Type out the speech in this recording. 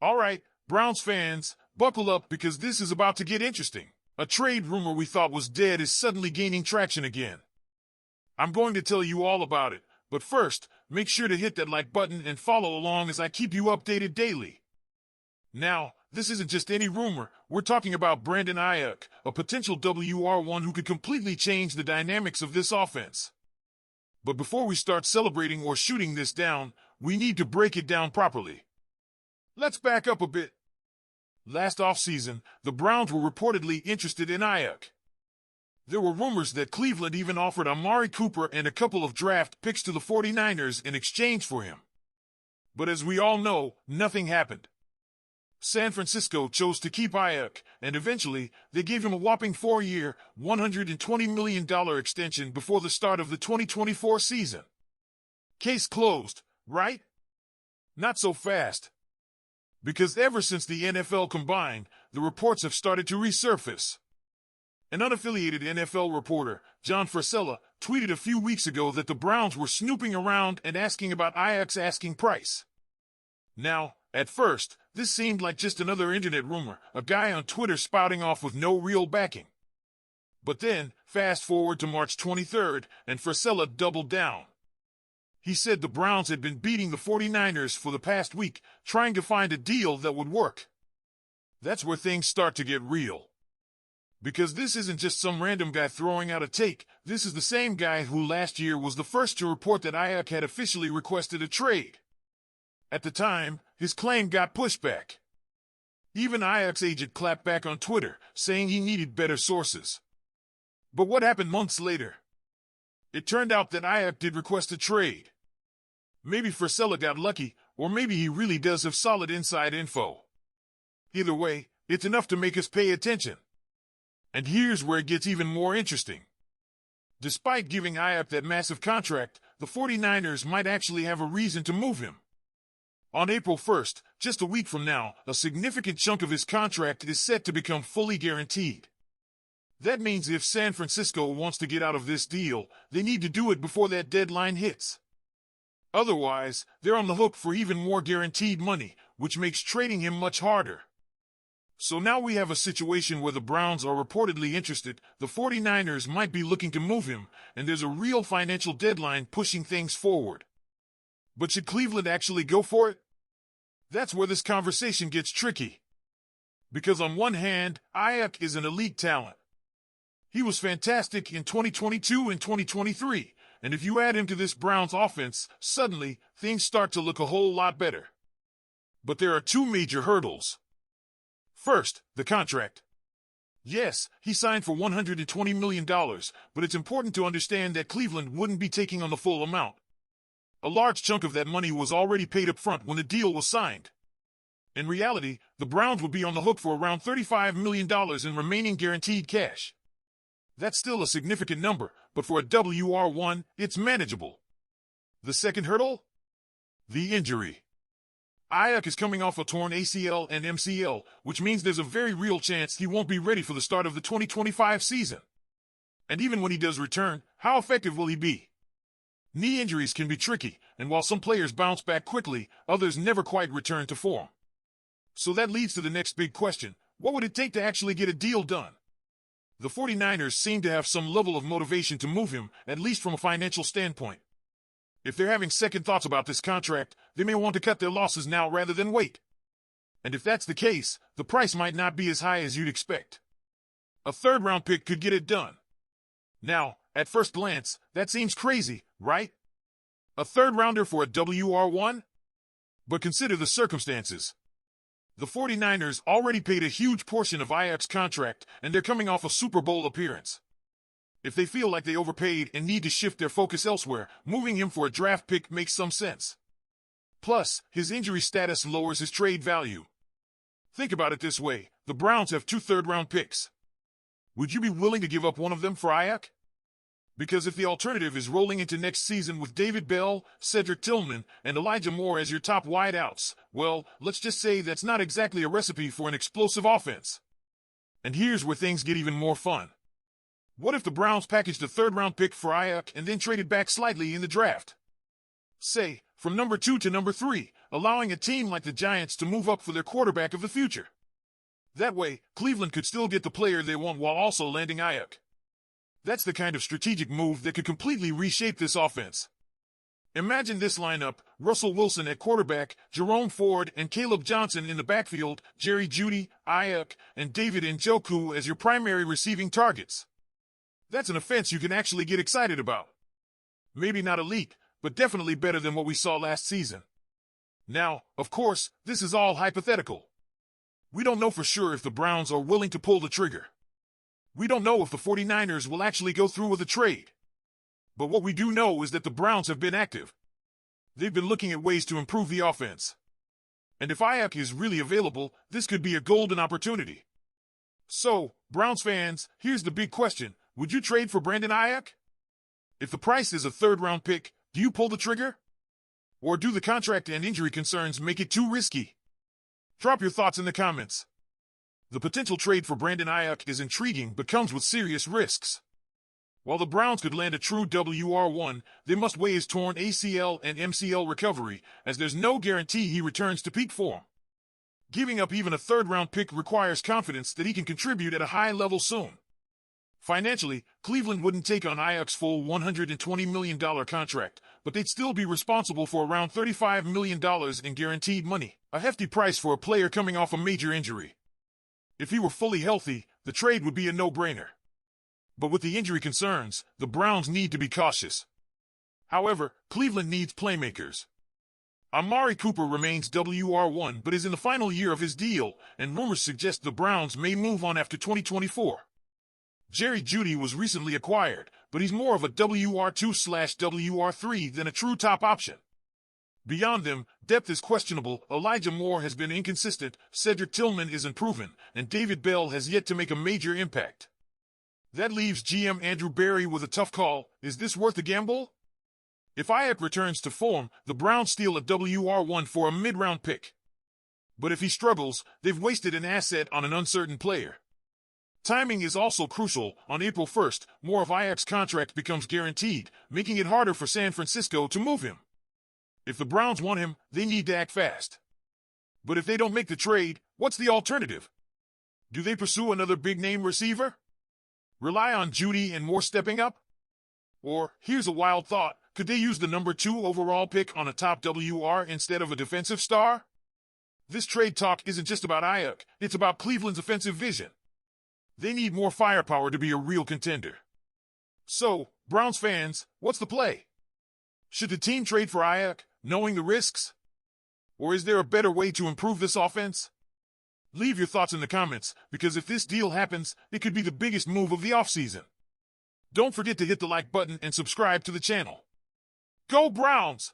All right, Browns fans, buckle up because this is about to get interesting. A trade rumor we thought was dead is suddenly gaining traction again. I'm going to tell you all about it, but first, make sure to hit that like button and follow along as I keep you updated daily. Now, this isn't just any rumor, we're talking about Brandon Aiyuk, a potential WR1 who could completely change the dynamics of this offense. But before we start celebrating or shooting this down, we need to break it down properly. Let's back up a bit. Last offseason, the Browns were reportedly interested in Aiyuk. There were rumors that Cleveland even offered Amari Cooper and a couple of draft picks to the 49ers in exchange for him. But as we all know, nothing happened. San Francisco chose to keep Aiyuk, and eventually, they gave him a whopping 4-year, $120 million extension before the start of the 2024 season. Case closed, right? Not so fast. Because ever since the NFL combined, the reports have started to resurface. An unaffiliated NFL reporter, John Frisella, tweeted a few weeks ago that the Browns were snooping around and asking about Aiyuk's asking price. Now, at first, this seemed like just another internet rumor, a guy on Twitter spouting off with no real backing. But then, fast forward to March 23rd, and Frisella doubled down. He said the Browns had been beating the 49ers for the past week, trying to find a deal that would work. That's where things start to get real. Because this isn't just some random guy throwing out a take, this is the same guy who last year was the first to report that Aiyuk had officially requested a trade. At the time, his claim got pushback. Even Aiyuk's agent clapped back on Twitter, saying he needed better sources. But what happened months later? It turned out that Aiyuk did request a trade. Maybe Frisella got lucky, or maybe he really does have solid inside info. Either way, it's enough to make us pay attention. And here's where it gets even more interesting. Despite giving Aiyuk that massive contract, the 49ers might actually have a reason to move him. On April 1st, just a week from now, a significant chunk of his contract is set to become fully guaranteed. That means if San Francisco wants to get out of this deal, they need to do it before that deadline hits. Otherwise, they're on the hook for even more guaranteed money, which makes trading him much harder. So now we have a situation where the Browns are reportedly interested, the 49ers might be looking to move him, and there's a real financial deadline pushing things forward. But should Cleveland actually go for it? That's where this conversation gets tricky. Because on one hand, Aiyuk is an elite talent. He was fantastic in 2022 and 2023, and if you add him to this Browns offense, suddenly, things start to look a whole lot better. But there are two major hurdles. First, the contract. Yes, he signed for $120 million, but it's important to understand that Cleveland wouldn't be taking on the full amount. A large chunk of that money was already paid up front when the deal was signed. In reality, the Browns would be on the hook for around $35 million in remaining guaranteed cash. That's still a significant number, but for a WR1, it's manageable. The second hurdle? The injury. Aiyuk is coming off a torn ACL and MCL, which means there's a very real chance he won't be ready for the start of the 2025 season. And even when he does return, how effective will he be? Knee injuries can be tricky, and while some players bounce back quickly, others never quite return to form. So that leads to the next big question: what would it take to actually get a deal done? The 49ers seem to have some level of motivation to move him, at least from a financial standpoint. If they're having second thoughts about this contract, they may want to cut their losses now rather than wait. And if that's the case, the price might not be as high as you'd expect. A third-round pick could get it done. Now, at first glance, that seems crazy, right? A third-rounder for a WR1? But consider the circumstances. The 49ers already paid a huge portion of Aiyuk's contract, and they're coming off a Super Bowl appearance. If they feel like they overpaid and need to shift their focus elsewhere, moving him for a draft pick makes some sense. Plus, his injury status lowers his trade value. Think about it this way: the Browns have 2 third-round picks. Would you be willing to give up one of them for Aiyuk? Because if the alternative is rolling into next season with David Bell, Cedric Tillman, and Elijah Moore as your top wideouts, well, let's just say that's not exactly a recipe for an explosive offense. And here's where things get even more fun. What if the Browns packaged a third-round pick for Aiyuk and then traded back slightly in the draft? Say, from number 2 to number 3, allowing a team like the Giants to move up for their quarterback of the future. That way, Cleveland could still get the player they want while also landing Aiyuk. That's the kind of strategic move that could completely reshape this offense. Imagine this lineup: Russell Wilson at quarterback, Jerome Ford and Caleb Johnson in the backfield, Jerry Jeudy, Aiyuk, and David Njoku as your primary receiving targets. That's an offense you can actually get excited about. Maybe not elite, but definitely better than what we saw last season. Now, of course, this is all hypothetical. We don't know for sure if the Browns are willing to pull the trigger. We don't know if the 49ers will actually go through with a trade. But what we do know is that the Browns have been active. They've been looking at ways to improve the offense. And if Aiyuk is really available, this could be a golden opportunity. So, Browns fans, here's the big question. Would you trade for Brandon Aiyuk? If the price is a third-round pick, do you pull the trigger? Or do the contract and injury concerns make it too risky? Drop your thoughts in the comments. The potential trade for Brandon Aiyuk is intriguing but comes with serious risks. While the Browns could land a true WR1, they must weigh his torn ACL and MCL recovery, as there's no guarantee he returns to peak form. Giving up even a third-round pick requires confidence that he can contribute at a high level soon. Financially, Cleveland wouldn't take on Aiyuk's full $120 million contract, but they'd still be responsible for around $35 million in guaranteed money, a hefty price for a player coming off a major injury. If he were fully healthy, the trade would be a no-brainer. But with the injury concerns, the Browns need to be cautious. However, Cleveland needs playmakers. Amari Cooper remains WR1 but is in the final year of his deal, and rumors suggest the Browns may move on after 2024. Jerry Jeudy was recently acquired, but he's more of a WR2/WR3 than a true top option. Beyond them, depth is questionable. Elijah Moore has been inconsistent, Cedric Tillman is unproven, and David Bell has yet to make a major impact. That leaves GM Andrew Berry with a tough call. Is this worth the gamble? If Aiyuk returns to form, the Browns steal a WR1 for a mid-round pick. But if he struggles, they've wasted an asset on an uncertain player. Timing is also crucial. On April 1st, more of Aiyuk's contract becomes guaranteed, making it harder for San Francisco to move him. If the Browns want him, they need to act fast. But if they don't make the trade, what's the alternative? Do they pursue another big-name receiver? Rely on Jeudy and Moore stepping up? Or, here's a wild thought, could they use the number 2 overall pick on a top WR instead of a defensive star? This trade talk isn't just about Aiyuk, it's about Cleveland's offensive vision. They need more firepower to be a real contender. So, Browns fans, what's the play? Should the team trade for Aiyuk, knowing the risks? Or is there a better way to improve this offense? Leave your thoughts in the comments, because if this deal happens, it could be the biggest move of the offseason. Don't forget to hit the like button and subscribe to the channel. Go Browns!